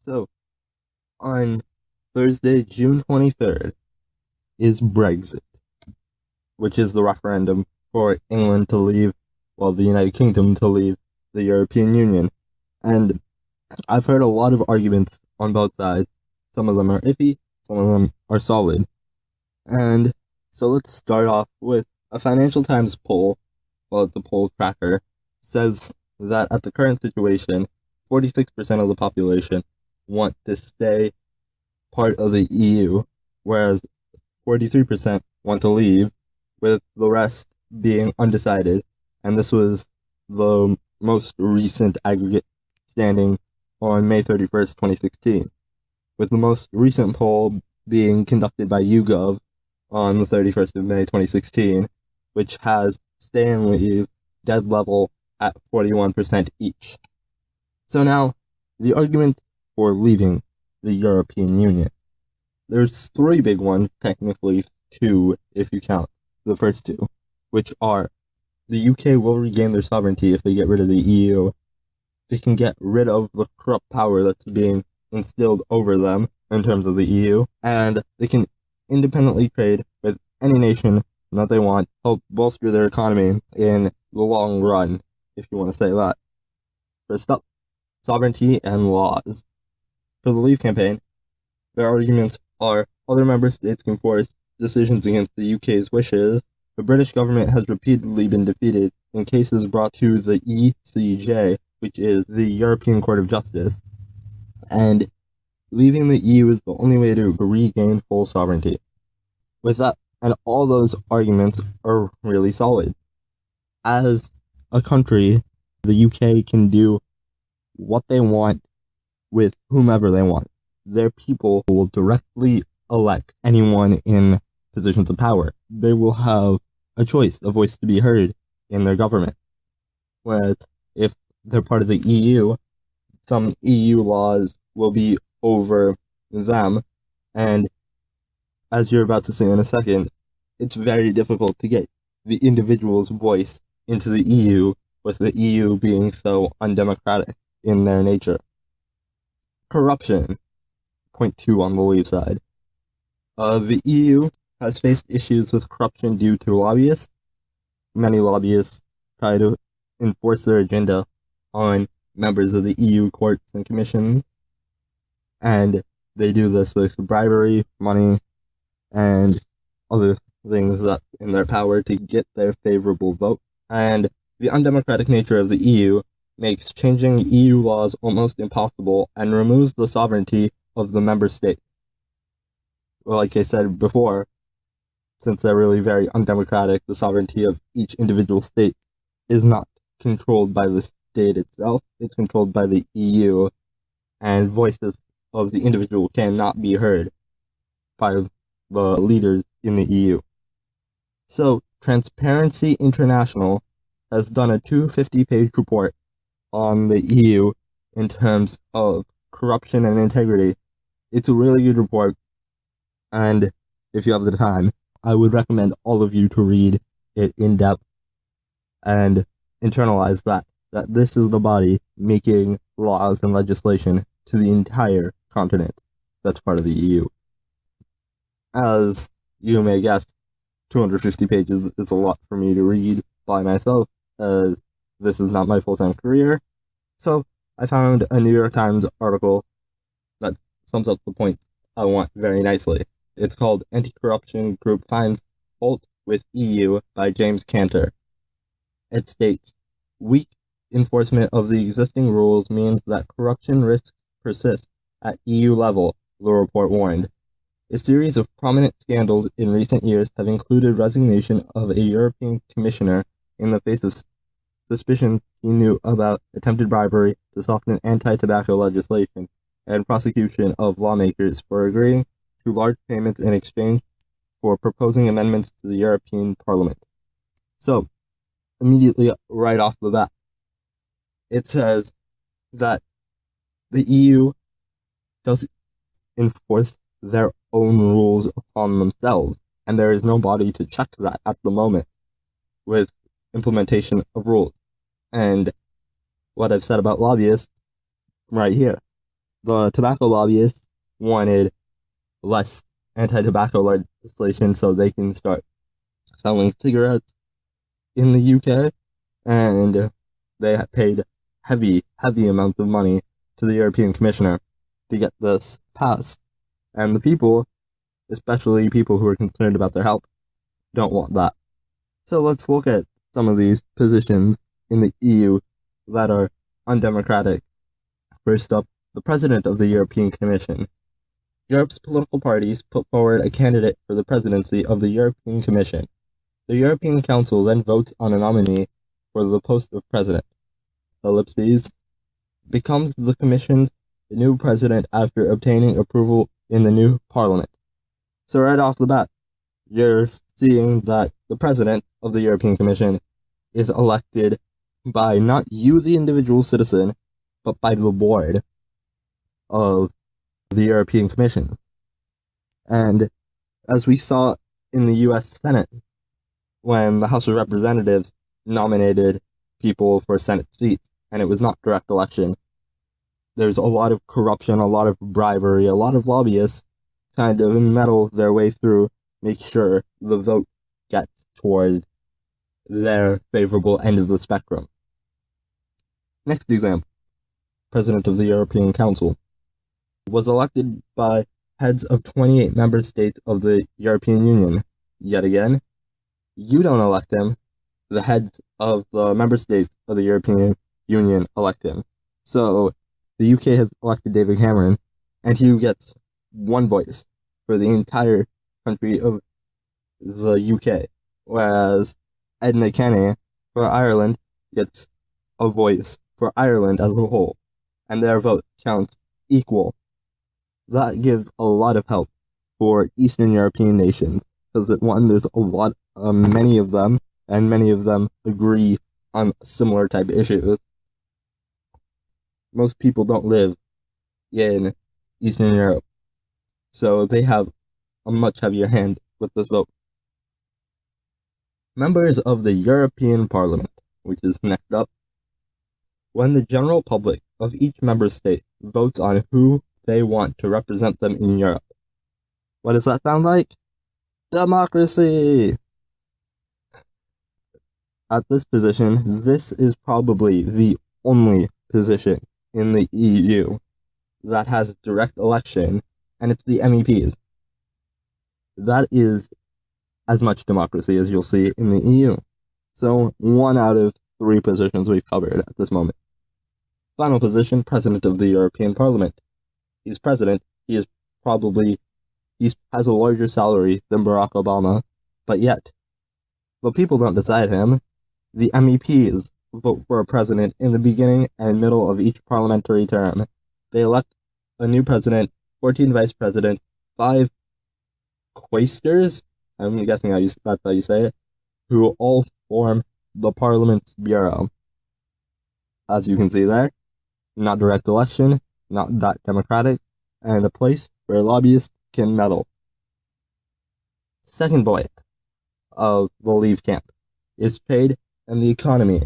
So, on Thursday, June 23rd, is Brexit, which is the referendum for England to leave, the United Kingdom to leave the European Union. And I've heard a lot of arguments on both sides. Some of them are iffy, some of them are solid. And so let's start off with a Financial Times poll. The poll tracker says that at the current situation, 46% of the population want to stay part of the EU, whereas 43% want to leave, with the rest being undecided. And this was the most recent aggregate standing on May 31st, 2016, with the most recent poll being conducted by YouGov on the 31st of May, 2016, which has stay and leave dead level at 41% each. So now, the argument for leaving the European Union. There's three big ones, technically two if you count the first two, which are the UK will regain their sovereignty if they get rid of the EU. They can get rid of the corrupt power that's being instilled over them in terms of the EU, and they can independently trade with any nation that they want, help bolster their economy in the long run, if you want to say that. First up, sovereignty and laws. For the Leave campaign, their arguments are other member states can force decisions against the UK's wishes. The British government has repeatedly been defeated in cases brought to the ECJ, which is the European Court of Justice, and leaving the EU is the only way to regain full sovereignty. With that, and all those arguments are really solid. As a country, the UK can do what they want with whomever they want. Their people will directly elect anyone in positions of power. They will have a choice, a voice to be heard in their government. Whereas if they're part of the EU, some EU laws will be over them, and as you're about to say in a second, it's very difficult to get the individual's voice into the EU, with the EU being so undemocratic in their nature. Corruption. Point 2 on the Leave side. The EU has faced issues with corruption due to lobbyists. Many lobbyists try to enforce their agenda on members of the EU courts and commissions, and they do this with bribery, money, and other things that's in their power to get their favorable vote. And the undemocratic nature of the EU makes changing EU laws almost impossible and removes the sovereignty of the member state. Like I said before, since they're really very undemocratic, the sovereignty of each individual state is not controlled by the state itself, it's controlled by the EU, and voices of the individual cannot be heard by the leaders in the EU. So, Transparency International has done a 250-page report on the EU in terms of corruption and integrity. It's a really good report, and if you have the time, I would recommend all of you to read it in depth and internalize that this is the body making laws and legislation to the entire continent that's part of the EU. As you may guess, 250 pages is a lot for me to read by myself, as this is not my full-time career. So, I found a New York Times article that sums up the point I want very nicely. It's called Anti-Corruption Group Finds Fault with EU by James Cantor. It states, weak enforcement of the existing rules means that corruption risks persist at EU level, the report warned. A series of prominent scandals in recent years have included resignation of a European commissioner in the face of suspicions he knew about attempted bribery to soften anti-tobacco legislation, and prosecution of lawmakers for agreeing to large payments in exchange for proposing amendments to the European Parliament. So, immediately right off the bat, it says that the EU does enforce their own rules upon themselves, and there is no body to check that at the moment with implementation of rules. And what I've said about lobbyists right here. The tobacco lobbyists wanted less anti-tobacco legislation so they can start selling cigarettes in the UK, and they paid heavy amounts of money to the European Commissioner to get this passed. And the people, especially people who are concerned about their health, don't want that. So let's look at some of these positions in the EU that are undemocratic. First up, the President of the European Commission. Europe's political parties put forward a candidate for the presidency of the European Commission. The European Council then votes on a nominee for the post of president. Ellipses becomes the Commission's new president after obtaining approval in the new parliament. So right off the bat, you're seeing that the president of the European Commission is elected by not you, the individual citizen, but by the board of the European Commission. And as we saw in the US Senate, when the House of Representatives nominated people for Senate seats, and it was not direct election, there's a lot of corruption, a lot of bribery, a lot of lobbyists kind of meddle their way through, make sure the vote gets toward their favorable end of the spectrum. Next example, President of the European Council was elected by heads of 28 member states of the European Union. Yet again, you don't elect him, the heads of the member states of the European Union elect him. So, the UK has elected David Cameron, and he gets one voice for the entire country of the UK, whereas Edna Kenny for Ireland gets a voice for Ireland as a whole, and their vote counts equal. That gives a lot of help for Eastern European nations, because one, there's many of them, and many of them agree on similar type issues. Most people don't live in Eastern Europe, so they have a much heavier hand with this vote. Members of the European Parliament, which is next up. When the general public of each member state votes on who they want to represent them in Europe. What does that sound like? Democracy! At this position, this is probably the only position in the EU that has direct election, and it's the MEPs. That is as much democracy as you'll see in the EU. So, 1 out of 3 positions we've covered at this moment. Final position, President of the European Parliament. He's president, he has a larger salary than Barack Obama, but yet, the people don't decide him. The MEPs vote for a president in the beginning and middle of each parliamentary term. They elect a new president, 14 vice president, 5 quaestors, I'm guessing that's how you say it, who all form the Parliament's Bureau. As you can see there, not direct election, not that democratic, and a place where lobbyists can meddle. Second point of the Leave camp is trade and the economy.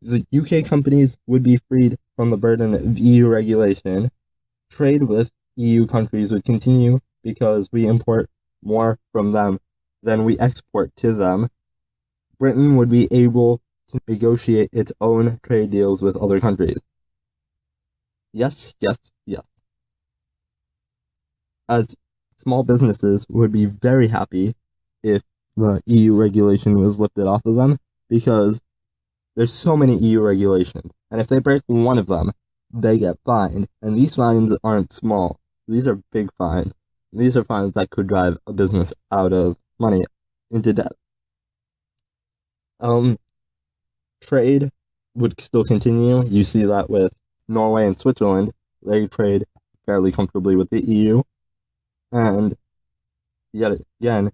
The UK companies would be freed from the burden of EU regulation. Trade with EU countries would continue because we import more from them than we export to them. Britain would be able to negotiate its own trade deals with other countries. Yes, yes, yes. As small businesses would be very happy if the EU regulation was lifted off of them, because there's so many EU regulations, and if they break one of them, they get fined, and these fines aren't small. These are big fines. These are fines that could drive a business out of money into debt. Trade would still continue. You see that with Norway and Switzerland. They trade fairly comfortably with the EU. And yet again,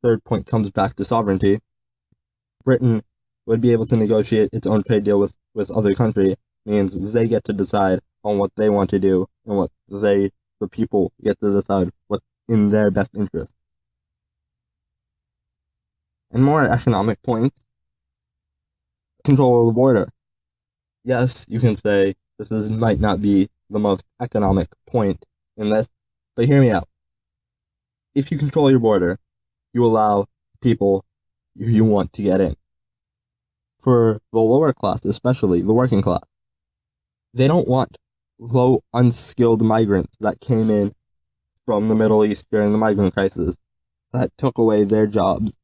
third point comes back to sovereignty. Britain would be able to negotiate its own trade deal with other countries, means they get to decide on what they want to do, and what the people get to decide what's in their best interest. And more economic points. Control of the border. Yes, you can say this might not be the most economic point in this, but hear me out. If you control your border, you allow people you want to get in. For the lower class, especially the working class, they don't want low, unskilled migrants that came in from the Middle East during the migrant crisis that took away their jobs,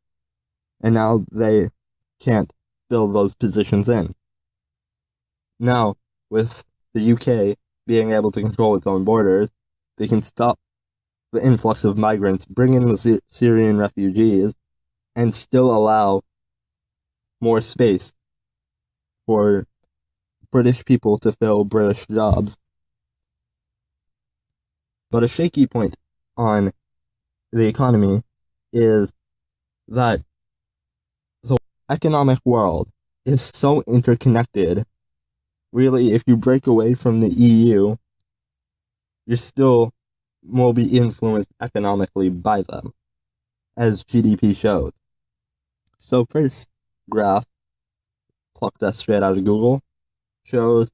and now they can't fill those positions in. Now, with the UK being able to control its own borders, they can stop the influx of migrants, bring in the Syrian refugees, and still allow more space for British people to fill British jobs. But a shaky point on the economy is that the economic world is so interconnected. Really, if you break away from the EU, you still will be influenced economically by them, as GDP shows. So first graph, plucked that straight out of Google, shows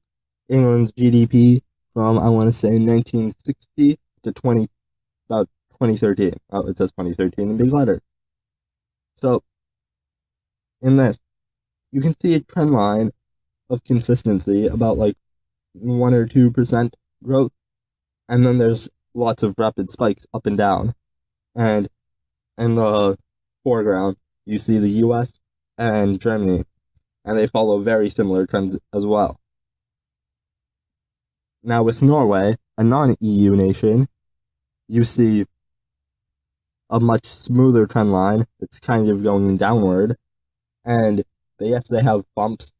England's GDP from, I want to say, 1960 to about 2013. Oh, it says 2013 in big letters. So, in this, you can see a trend line of consistency, about like 1 or 2% growth, and then there's lots of rapid spikes up and down. And in the foreground, you see the US and Germany, and they follow very similar trends as well. Now with Norway, a non-EU nation, you see a much smoother trend line. It's kind of going downward, and yes, they have bumps,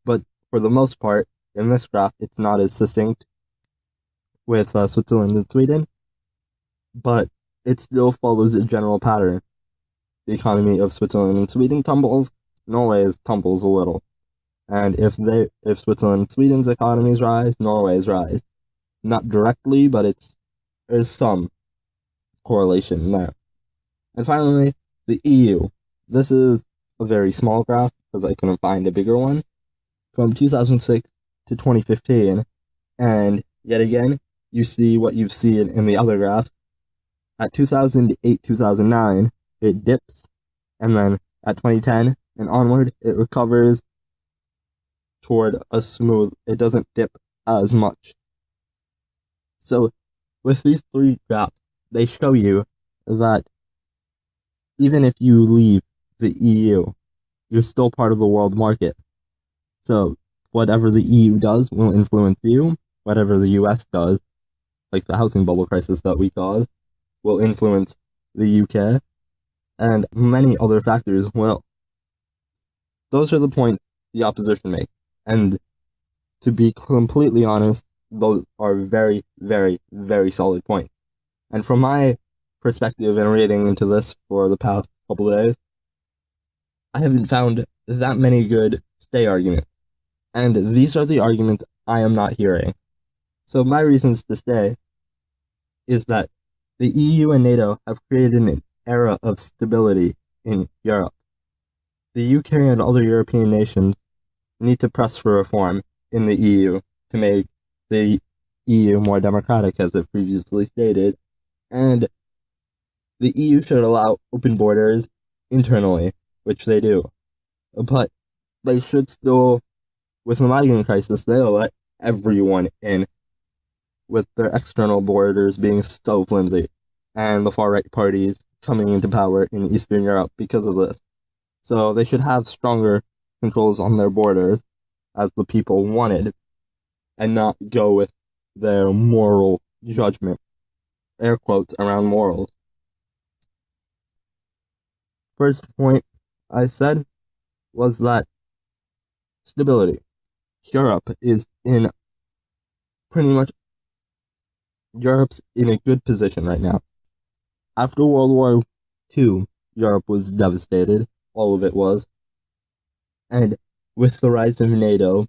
but for the most part, in this graph, it's not as succinct with Switzerland and Sweden, but it still follows a general pattern. The economy of Switzerland and Sweden tumbles, Norway's tumbles a little. And if Switzerland and Sweden's economies rise, Norway's rise. Not directly, but there's some correlation there. And finally, the EU. This is a very small graph, because I couldn't find a bigger one, from 2006 to 2015, and yet again, you see what you've seen in the other graphs. At 2008-2009, it dips, and then at 2010 and onward, it recovers toward a smooth, it doesn't dip as much. So, with these three graphs, they show you that even if you leave the EU, you're still part of the world market. So, whatever the EU does will influence you, whatever the US does, like the housing bubble crisis that we caused, will influence the UK, and many other factors will. Those are the points the opposition make, and to be completely honest, those are very, very, very solid points. And from my perspective in reading into this for the past couple of days, I haven't found that many good stay arguments. And these are the arguments I am not hearing. So my reasons to stay is that the EU and NATO have created an era of stability in Europe. The UK and other European nations need to press for reform in the EU to make the EU more democratic, as I've previously stated, and the EU should allow open borders internally, which they do. But they should still, with the migrant crisis, they'll let everyone in, with their external borders being so flimsy, and the far-right parties coming into power in Eastern Europe because of this. So they should have stronger controls on their borders, as the people wanted, and not go with their moral judgment, air quotes around morals. First point I said was that stability. Europe's in a good position right now. After World War II, Europe was devastated, all of it was, and with the rise of NATO,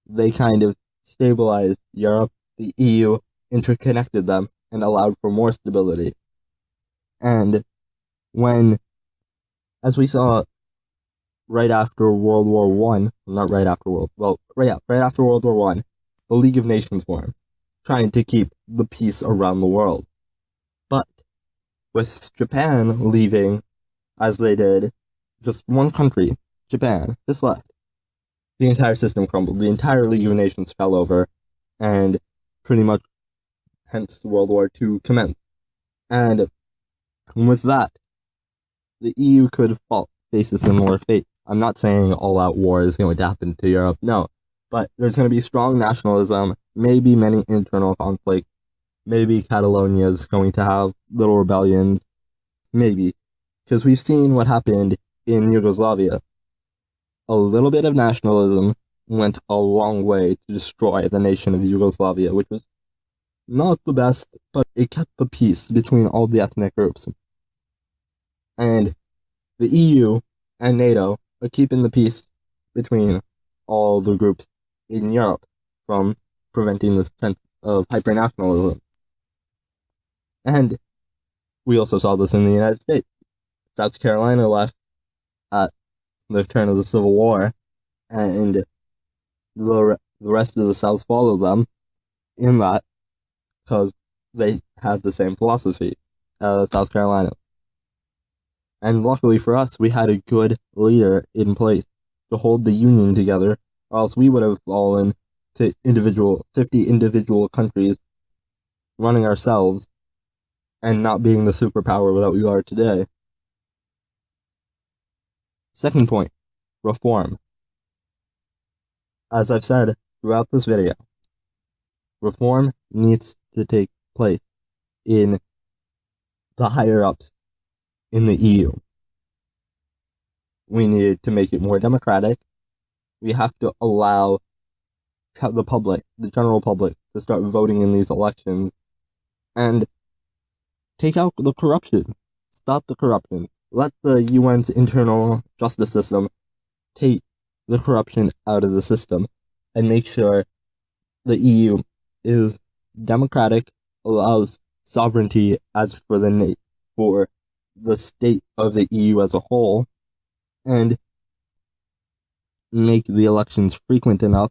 they kind of stabilized Europe. The EU interconnected them and allowed for more stability. And as we saw right after World War I, right after World War I, the League of Nations formed, trying to keep the peace around the world. But with Japan leaving, as they did, just one country, Japan, just left, the entire system crumbled. The entire League of Nations fell over, and pretty much hence World War II commenced. And with that, the EU could face a similar fate. I'm not saying all-out war is going to happen to Europe, no. But there's going to be strong nationalism, maybe many internal conflicts, maybe Catalonia is going to have little rebellions, maybe. Because we've seen what happened in Yugoslavia. A little bit of nationalism went a long way to destroy the nation of Yugoslavia, which was not the best, but it kept the peace between all the ethnic groups. And the EU and NATO are keeping the peace between all the groups in Europe from preventing the sense of hypernationalism. And we also saw this in the United States. South Carolina left at the turn of the Civil War, and the rest of the South followed them in that because they had the same philosophy as South Carolina. And luckily for us, we had a good leader in place to hold the Union together, or else we would have fallen to 50 individual countries running ourselves and not being the superpower that we are today. Second point, reform. As I've said throughout this video, reform needs to take place in the higher-ups in the EU. We need to make it more democratic. We have to allow the public, the general public, to start voting in these elections and take out the corruption. Stop the corruption. Let the UN's internal justice system take the corruption out of the system and make sure the EU is democratic, allows sovereignty as for the state of the EU as a whole, and make the elections frequent enough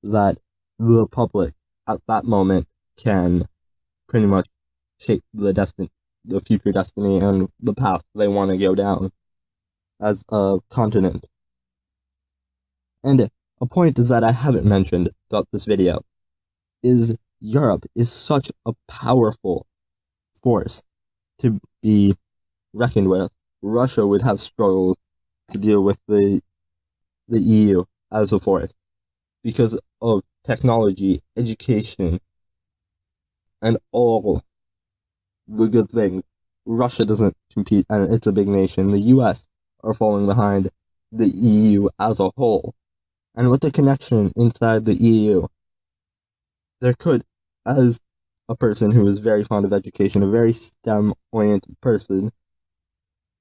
that the public at that moment can pretty much shape the future destiny and the path they want to go down as a continent. And a point that I haven't mentioned throughout this video is Europe is such a powerful force to be reckoned with. Russia would have struggled to deal with the EU as a force because of technology, education, and all the good things. Russia doesn't compete, and it's a big nation. The US are falling behind the EU as a whole. And with the connection inside the EU, there could, as a person who is very fond of education, a very STEM-oriented person,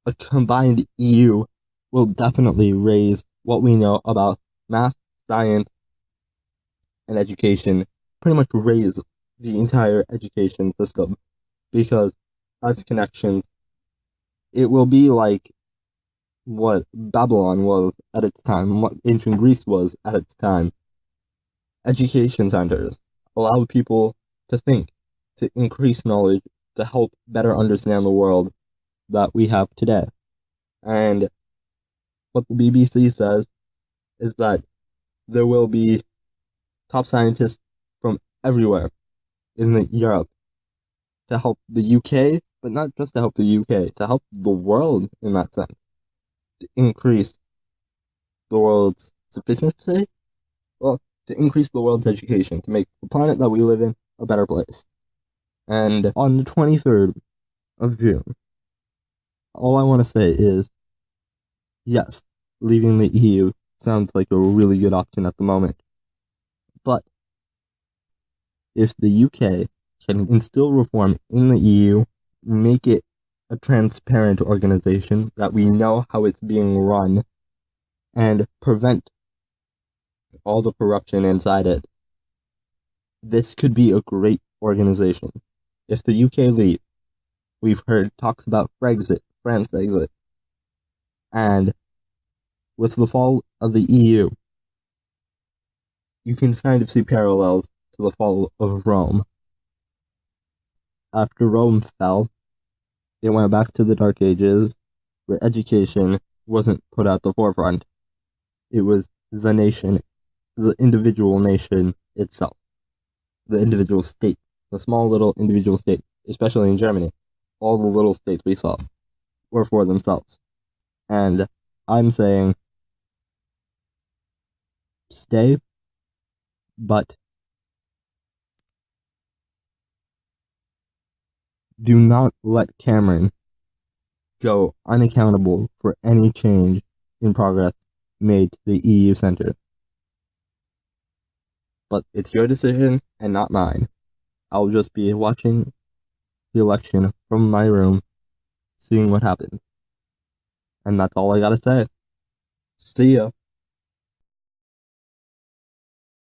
a combined EU will definitely raise what we know about math, science, and education, pretty much raise the entire education system, because as connections, it will be like what Babylon was at its time, what ancient Greece was at its time. Education centers allow people to think, to increase knowledge, to help better understand the world that we have today. And what the BBC says is that there will be top scientists from everywhere in Europe to help the UK, but not just to help the UK, to help the world in that sense, to increase the world's sufficiency, well, to increase the world's education, to make the planet that we live in a better place. And on the 23rd of June, all I want to say is, yes, leaving the EU sounds like a really good option at the moment. But if the UK can instill reform in the EU, make it a transparent organization that we know how it's being run, and prevent all the corruption inside it, this could be a great organization. If the UK leaves, we've heard talks about Brexit, France exit, and with the fall of the EU, you can kind of see parallels to the fall of Rome. After Rome fell, it went back to the Dark Ages, where education wasn't put at the forefront. It was the nation, the individual nation itself, the individual state, the small little individual state, especially in Germany. All the little states we saw were for themselves. And I'm saying, stay, but do not let Cameron go unaccountable for any change in progress made to the EU Center. But it's your decision and not mine. I'll just be watching the election from my room, seeing what happens. And that's all I gotta say. See ya.